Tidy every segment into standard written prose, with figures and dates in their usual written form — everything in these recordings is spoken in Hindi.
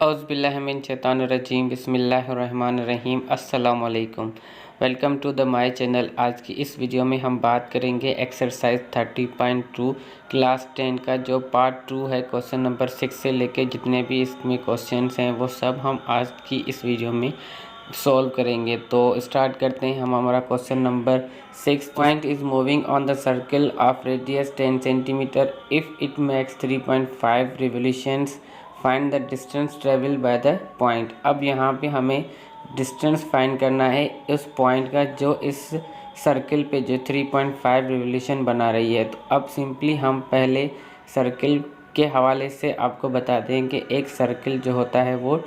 औज़ुबिल्लाहिमिनश्शैतानिर्रजीम बिस्मिल्लाहिर्रहमानिर्रहीम अस्सलाम वालेकुम। Welcome to the my channel. आज की इस वीडियो में हम बात करेंगे एक्सरसाइज 30.2 क्लास 10 का जो पार्ट 2 है। क्वेश्चन नंबर 6 से लेके जितने भी इसमें क्वेश्चंस हैं वो सब हम आज की इस वीडियो में सॉल्व करेंगे। तो स्टार्ट करते हैं हम हमारा question number 6। Point is moving on the circle of radius 10 centimetre if it makes 3.5 revolutions find the distance travel by the point. अब यहाँ पे हमें डिस्टेंस फाइंड करना है उस पॉइंट का जो इस सर्कल पे जो 3.5 रिवोल्यूशन बना रही है। तो अब सिंपली हम पहले सर्कल के हवाले से आपको बता दें कि एक सर्कल जो होता है वो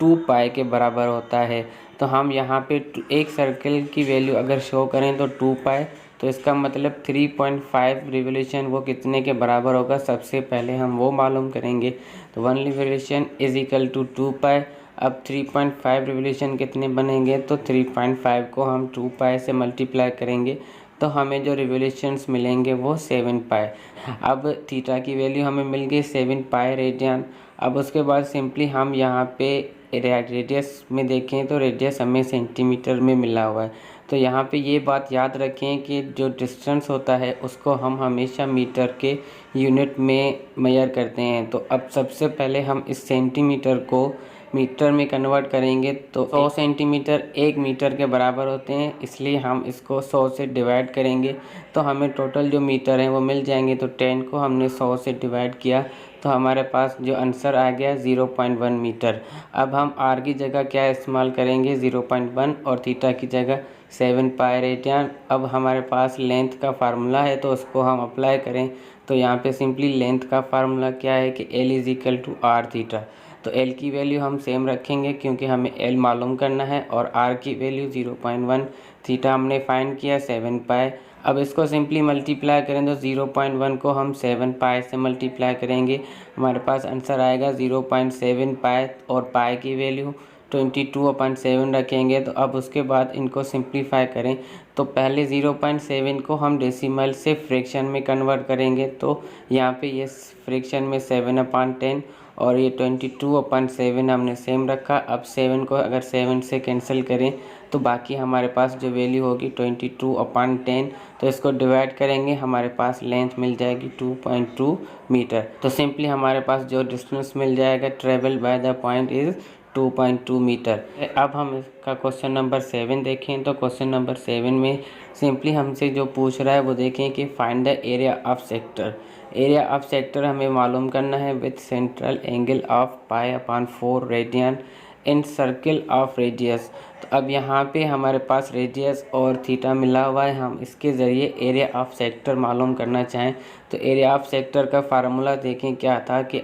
2 पाई के बराबर होता है। तो हम यहाँ पे एक सर्कल की वैल्यू अगर शो करें तो 2 पाई, तो इसका मतलब 3.5 रिवोल्यूशन वो कितने के बराबर होगा, सबसे पहले हम वो मालूम करेंगे। तो 1 रिवोल्यूशन इज इक्वल टू 2 पाई। अब 3.5 रिवोल्यूशन कितने बनेंगे, तो 3.5 को हम 2 पाई से मल्टीप्लाई करेंगे तो हमें जो रिवोल्यूशंस मिलेंगे वो 7 पाई। अब थीटा की वैल्यू हमें मिल गई 7 पाई रेडियन। अब उसके बाद सिंपली हम यहाँ पे रेडियस में देखें तो रेडियस हमें सेंटीमीटर में मिला हुआ है। तो यहाँ पे ये बात याद रखें कि जो डिस्टेंस होता है उसको हम हमेशा मीटर के यूनिट में मेजर करते हैं। तो अब सबसे पहले हम इस सेंटीमीटर को मीटर में कन्वर्ट करेंगे तो 100 सेंटीमीटर 1 मीटर के बराबर होते हैं, इसलिए हम इसको 100 से डिवाइड करेंगे तो हमें टोटल जो मीटर हैं वो मिल जाएंगे। तो 10 को हमने 100 से डिवाइड किया तो हमारे पास जो आंसर आ गया 0.1 मीटर। अब हम आर की जगह क्या इस्तेमाल करेंगे, 0.1, और थीटा की जगह 7 पाई रेडियन। अब हमारे पास लेंथ का फार्मूला है तो उसको हम अप्लाई करें। तो यहाँ पे सिंपली लेंथ का फार्मूला क्या है कि L is equal to r theta. तो L की वैल्यू हम सेम रखेंगे क्योंकि हमें L मालूम करना है, और R की वैल्यू 0.1, थीटा हमने फाइंड किया 7 पाई। अब इसको सिंपली मल्टीप्लाई करें तो 0.1 को हम 7 पाई से मल्टीप्लाई करेंगे, हमारे पास आंसर आएगा 0.7 पाई, और पाई की वैल्यू 22/7 रखेंगे। तो अब उसके बाद इनको सिंप्लीफाई करें तो पहले 0.7 को हम डेसिमल से फ्रैक्शन में कन्वर्ट करेंगे। तो यहाँ पे ये फ्रैक्शन में 7/10 और ये 22/7 हमने सेम रखा। अब 7 को अगर 7 से कैंसिल करें तो बाकी हमारे पास जो वैल्यू होगी 22/10। तो इसको डिवाइड करेंगे, हमारे पास लेंथ मिल जाएगी 2.2 मीटर। तो सिंपली हमारे पास जो डिस्टेंस मिल जाएगा travel by the point is 2.2 metre. अब हम इसका क्वेश्चन नंबर 7 देखें तो क्वेश्चन नंबर 7 में सिंपली हमसे जो पूछ रहा है वो देखें कि find the area of sector. Area of sector हमें मालूम करना है विथ सेंट्रल एंगल ऑफ पाई/4 radian in circle of radius. तो अब यहाँ पे हमारे पास रेडियस और थीटा मिला हुआ है, हम इसके ज़रिए एरिया ऑफ सेक्टर मालूम करना चाहें तो एरिया ऑफ सेक्टर का फार्मूला देखें क्या था कि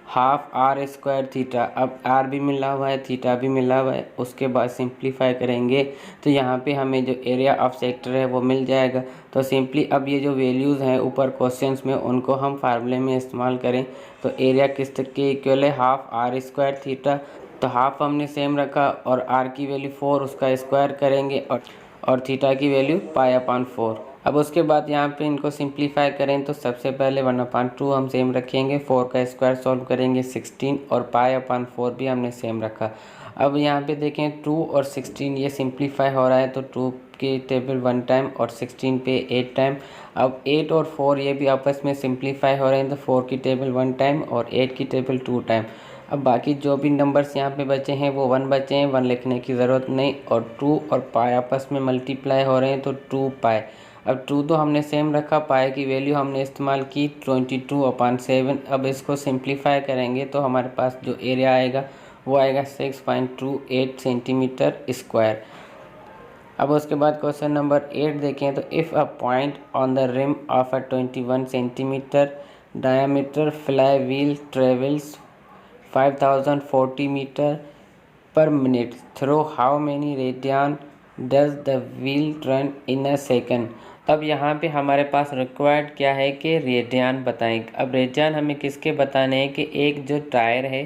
हाफ आर स्क्वायर थीटा। अब आर भी मिला हुआ है, थीटा भी मिला हुआ है, उसके बाद सिंप्लीफाई करेंगे तो यहाँ पे हमें जो एरिया ऑफ सेक्टर है वो मिल जाएगा। तो सिंपली अब ये जो वैल्यूज़ हैं ऊपर क्वेश्चंस में उनको हम फार्मूले में इस्तेमाल करें तो एरिया किस के इक्वल है, हाफ आर स्क्वायर थीटा। तो हाफ हमने सेम रखा और आर की वैल्यू 4, उसका स्क्वायर करेंगे और थीटा की वैल्यू पाई/4। अब उसके बाद यहाँ पे इनको सिंप्लीफाई करें तो सबसे पहले 1/2 हम सेम रखेंगे, 4 का स्क्वायर सॉल्व करेंगे 16, और पाई/4 भी हमने सेम रखा। अब यहाँ पे देखें 2 और 16 ये सिंप्लीफाई हो रहा है तो 2 की टेबल 1 टाइम और 16 पे 8 टाइम। अब 8 और 4 ये भी आपस में सिंप्लीफाई हो रहे हैं तो 4 की टेबल 1 टाइम और 8 की टेबल 2 टाइम। अब बाकी जो भी नंबर्स यहाँ पे बचे हैं वो 1 बचे हैं, 1 लिखने की ज़रूरत नहीं, और 2 और पाई आपस में मल्टीप्लाई हो रहे हैं तो 2 पाई। अब 2 तो हमने सेम रखा, पाई की वैल्यू हमने इस्तेमाल की 22/7। अब इसको सिंप्लीफाई करेंगे तो हमारे पास जो एरिया आएगा वो आएगा 6.28 सेंटीमीटर स्क्वायर। अब उसके बाद क्वेश्चन नंबर 8 देखें तो if a point on the rim of a 21 centimetre diameter flywheel travels 5040 metre per minute through how many radian does the wheel turn in a second. अब यहाँ पे हमारे पास रिक्वायर्ड क्या है कि रेडियन बताएं। अब रेडियन हमें किसके बताने हैं कि एक जो टायर है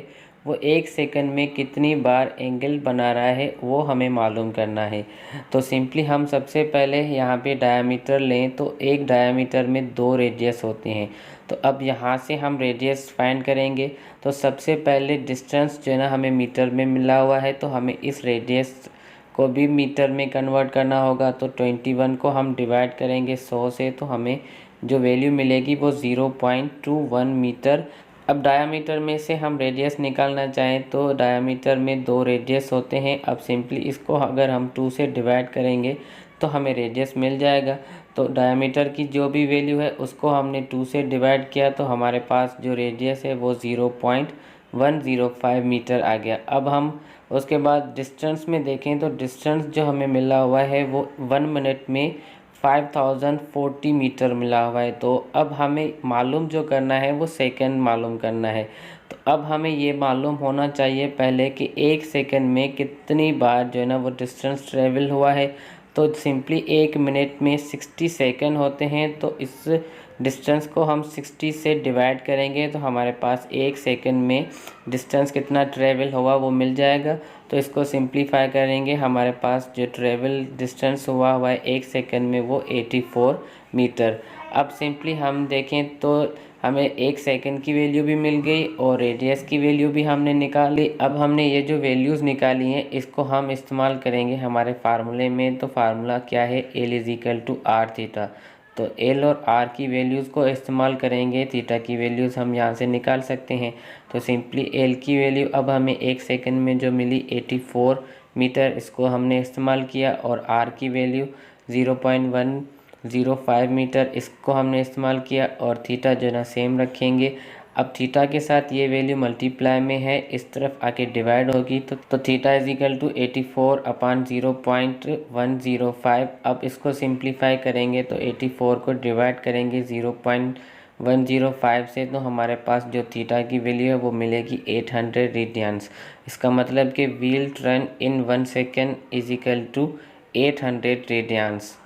वो 1 सेकंड में कितनी बार एंगल बना रहा है वो हमें मालूम करना है। तो सिंपली हम सबसे पहले यहाँ पे डायमीटर लें, तो एक डायमीटर में 2 रेडियस होते हैं। तो अब यहाँ से हम रेडियस फाइंड करेंगे। तो सबसे पहले डिस्टेंस जो है ना हमें मीटर में मिला हुआ है, तो हमें इस रेडियस को भी मीटर में कन्वर्ट करना होगा। तो 21 को हम डिवाइड करेंगे 100 से, तो हमें जो वैल्यू मिलेगी वो 0.21 मीटर। अब डायामीटर में से हम रेडियस निकालना चाहें तो डायामीटर में 2 रेडियस होते हैं। अब सिंपली इसको अगर हम 2 से डिवाइड करेंगे तो हमें रेडियस मिल जाएगा। तो डायामीटर की जो भी वैल्यू है उसको हमने 2 से डिवाइड किया, तो हमारे पास जो रेडियस है वो 0.105 मीटर आ गया। अब हम उसके बाद डिस्टेंस में देखें तो डिस्टेंस जो हमें मिला हुआ है वो 1 मिनट में 5040 मीटर मिला हुआ है। तो अब हमें मालूम जो करना है वो सेकंड मालूम करना है। तो अब हमें ये मालूम होना चाहिए पहले कि 1 सेकंड में कितनी बार जो है ना वो डिस्टेंस ट्रेवल हुआ है। तो सिंपली 1 मिनट में 60 सेकंड होते हैं, तो इस डिस्टेंस को हम 60 से डिवाइड करेंगे तो हमारे पास 1 सेकंड में डिस्टेंस कितना ट्रेवल हुआ वो मिल जाएगा। तो इसको सिंप्लीफाई करेंगे, हमारे पास जो ट्रेवल डिस्टेंस हुआ है 1 सेकंड में वो 84 मीटर। अब सिंपली हम देखें तो हमें 1 सेकंड की वैल्यू भी मिल गई और रेडियस की वैल्यू भी हमने निकाली। अब हमने ये जो वैल्यूज़ निकाली हैं इसको हम इस्तेमाल करेंगे हमारे फार्मूले में। तो फार्मूला क्या है, L is equal to r theta. तो एल और आर की वैल्यूज़ को इस्तेमाल करेंगे, थीटा की वैल्यूज़ हम यहाँ से निकाल सकते हैं। तो सिंपली एल की वैल्यू अब हमें 1 सेकंड में जो मिली 84 मीटर, इसको हमने इस्तेमाल किया। और आर की वैल्यू 0.105 मीटर, इसको हमने इस्तेमाल किया। और थीटा जो ना सेम रखेंगे। अब थीटा के साथ ये वैल्यू मल्टीप्लाई में है, इस तरफ आके डिवाइड होगी। तो थीटा इज इक्वल टू 84 अपान 0.105। अब इसको सिंप्लीफाई करेंगे तो 84 को डिवाइड करेंगे 0.105 से, तो हमारे पास जो थीटा की वैल्यू है वो मिलेगी 800 रेडियंस। इसका मतलब कि wheel turn in 1 second is equal to 800 radians.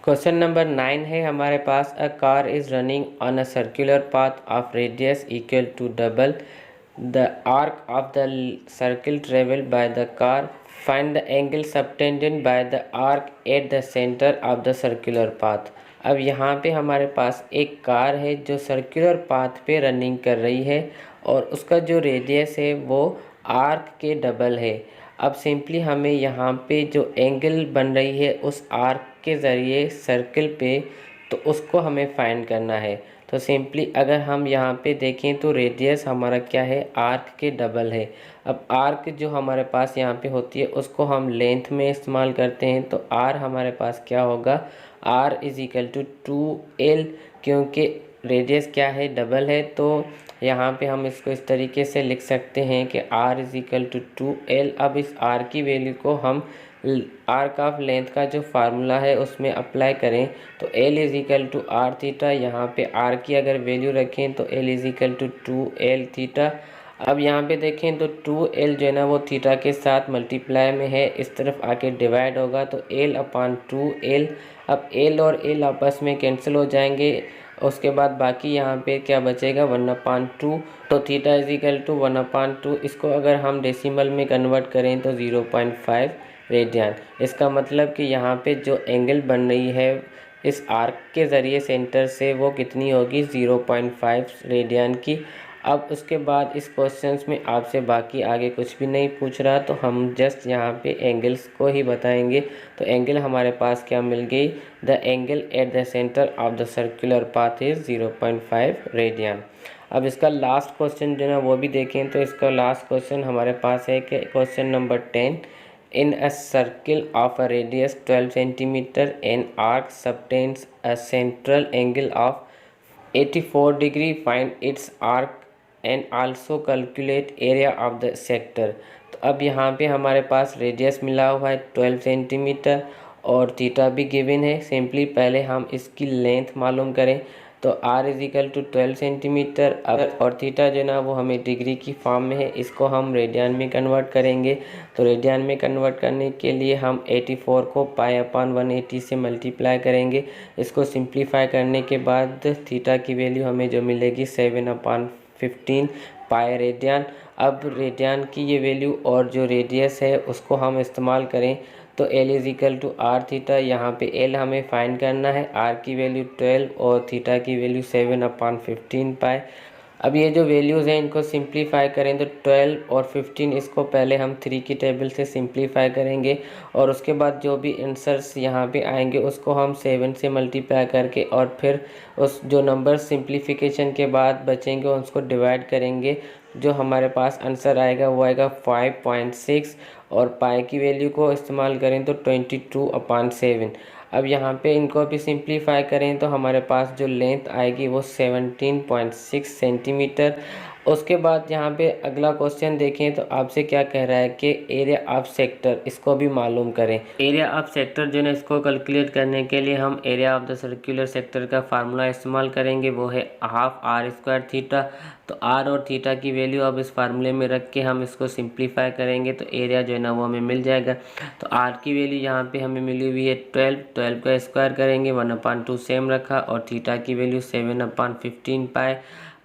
Question number 9 है हमारे पास, a car is running on a circular path of radius equal to double the arc of the circle travel by the car, find the angle subtended by the arc at the center of the circular path. अब यहाँ पे हमारे पास एक कार है जो सर्कुलर पाथ पे रनिंग कर रही है और उसका जो रेडियस है वो आर्क के डबल है। अब सिंपली हमें यहाँ पे जो एंगल बन रही है उस आर्क के ज़रिए सर्कल पे, तो उसको हमें फाइंड करना है। तो सिंपली अगर हम यहाँ पे देखें तो रेडियस हमारा क्या है, आर्क के डबल है। अब आर्क जो हमारे पास यहाँ पे होती है उसको हम लेंथ में इस्तेमाल करते हैं। तो आर हमारे पास क्या होगा, are is equal to 2L, क्योंकि रेडियस क्या है, डबल है। तो यहाँ पे हम इसको इस तरीके से लिख सकते हैं कि r is equal to 2L। अब इस r की वैल्यू को हम आर्क ऑफ लेंथ का जो फार्मूला है उसमें अप्लाई करें तो L is equal to r theta. यहाँ पे r की अगर वैल्यू रखें तो L is equal to 2L theta. अब यहाँ पे देखें तो 2L जो है ना वो थीटा के साथ मल्टीप्लाई में है, इस तरफ आके डिवाइड होगा तो L अपान 2L। अब L और L आपस में कैंसिल हो जाएंगे, उसके बाद बाकी यहाँ पे क्या बचेगा, 1/2। तो थीटा इज इक्वल टू 1/2। इसको अगर हम डेसिमल में कन्वर्ट करें तो 0.5 रेडियन। इसका मतलब कि यहाँ पे जो एंगल बन रही है इस आर्क के ज़रिए सेंटर से वो कितनी होगी, 0.5 रेडियन की। अब उसके बाद इस क्वेश्चंस में आपसे बाकी आगे कुछ भी नहीं पूछ रहा, तो हम जस्ट यहाँ पे एंगल्स को ही बताएंगे। तो एंगल हमारे पास क्या मिल गई, the angle eight the center of the circular path is 0.5 radian. अब इसका लास्ट क्वेश्चन जो है वो भी देखें तो इसका लास्ट क्वेश्चन हमारे पास है कि question number 10, in a circle of a radius 12 centimeter an arc subtends a central angle of 84 degree, find its arc and also calculate area of the sector। तो अब यहाँ पे हमारे पास रेडियस मिला हुआ है 12 सेंटीमीटर और थीटा भी गिवन है। सिंपली पहले हम इसकी लेंथ मालूम करें तो r is equal to 12 centimetre. अब और थीटा जो ना वो हमें डिग्री की फॉर्म में है, इसको हम रेडियन में कन्वर्ट करेंगे। तो रेडियन में कन्वर्ट करने के लिए हम 84 को π/180 से मल्टीप्लाई करेंगे। इसको सिंप्लीफाई करने के बाद थीटा की वैल्यू हमें जो मिलेगी 7/15 पाई रेडियन। अब रेडियन की ये वैल्यू और जो रेडियस है उसको हम इस्तेमाल करें तो L is equal to r theta. यहाँ पे L हमें फाइंड करना है, R की वैल्यू 12 और थीटा की वैल्यू 7/15 पाई। अब ये जो वैल्यूज़ हैं इनको सिंप्लीफाई करें तो 12 और 15 इसको पहले हम 3 की टेबल से सिंप्लीफाई करेंगे और उसके बाद जो भी आंसर्स यहाँ पे आएंगे उसको हम 7 से मल्टीप्लाई करके और फिर उस जो नंबर सिंप्लीफिकेशन के बाद बचेंगे उसको डिवाइड करेंगे। जो हमारे पास आंसर आएगा वो आएगा 5.6 और पाई की वैल्यू को इस्तेमाल करें तो 22/7। अब यहाँ पे इनको भी सिंप्लीफाई करें तो हमारे पास जो लेंथ आएगी वो 17.6 सेंटीमीटर। उसके बाद यहाँ पे अगला क्वेश्चन देखें तो आपसे क्या कह रहा है कि एरिया ऑफ सेक्टर इसको भी मालूम करें। एरिया ऑफ सेक्टर जो है इसको कैलकुलेट करने के लिए हम area of the circular sector का फार्मूला इस्तेमाल करेंगे, वो है हाफ आर स्क्वायर थीटा। तो आर और थीटा की वैल्यू अब इस फार्मूले में रख के हम इसको सिंप्लीफाई करेंगे तो एरिया जो है ना वो हमें मिल जाएगा। तो आर की वैल्यू यहाँ पे हमें मिली हुई है 12 का स्क्वायर करेंगे 1/2 सेम रखा और थीटा की वैल्यू 7/15 पाई।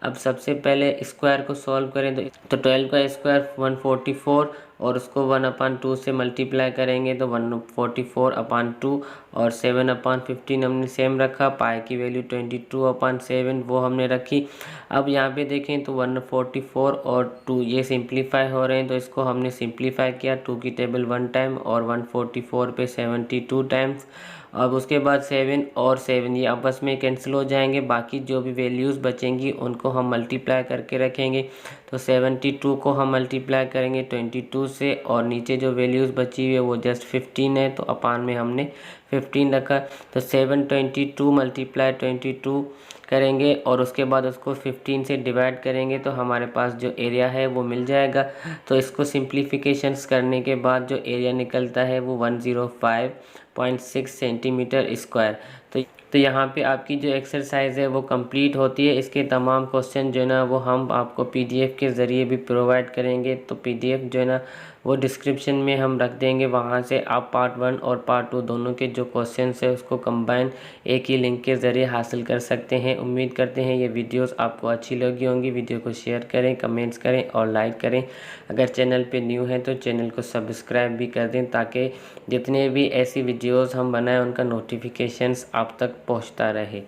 अब सबसे पहले स्क्वायर को सॉल्व करें तो 12 का स्क्वायर 144 और उसको 1/2 से मल्टीप्लाई करेंगे तो 144/2 और 7/15 हमने सेम रखा। पाई की वैल्यू 22/7 वो हमने रखी। अब यहाँ पे देखें तो 144 और 2 ये सिंप्लीफाई हो रहे हैं तो इसको हमने सिंप्लीफाई किया 2 की टेबल 1 टाइम और 144 पे 72 टाइम्स। अब उसके बाद 7 और 7 ये आपस में कैंसिल हो जाएंगे, बाकी जो भी वैल्यूज़ बचेंगी उनको हम मल्टीप्लाई करके रखेंगे। तो 72 को हम मल्टीप्लाई करेंगे 22 से और नीचे जो वैल्यूज़ बची हुई है वो जस्ट 15 है तो अपान में हमने 15 रखा। तो 722 मल्टीप्लाई 22 करेंगे और उसके बाद उसको 15 से डिवाइड करेंगे तो हमारे पास जो एरिया है वो मिल जाएगा। तो इसको सिंप्लीफिकेशंस करने के बाद जो एरिया निकलता है वो 105.6 सेंटीमीटर स्क्वायर। तो यहाँ पे आपकी जो एक्सरसाइज है वो कंप्लीट होती है। इसके तमाम क्वेश्चन जो है ना वो हम आपको पीडीएफ के ज़रिए भी प्रोवाइड करेंगे। तो पीडीएफ जो है ना वो डिस्क्रिप्शन में हम रख देंगे, वहाँ से आप पार्ट 1 और पार्ट 2 दोनों के जो क्वेश्चंस है उसको कंबाइन एक ही लिंक के ज़रिए हासिल कर सकते हैं। उम्मीद करते हैं ये वीडियोस आपको अच्छी लगी होंगी। वीडियो को शेयर करें, कमेंट्स करें और लाइक करें। अगर चैनल पे न्यू हैं तो चैनल को सब्सक्राइब भी कर दें ताकि जितने भी ऐसी वीडियोस हम बनाएं उनका नोटिफिकेशंस आप तक पहुंचता रहे।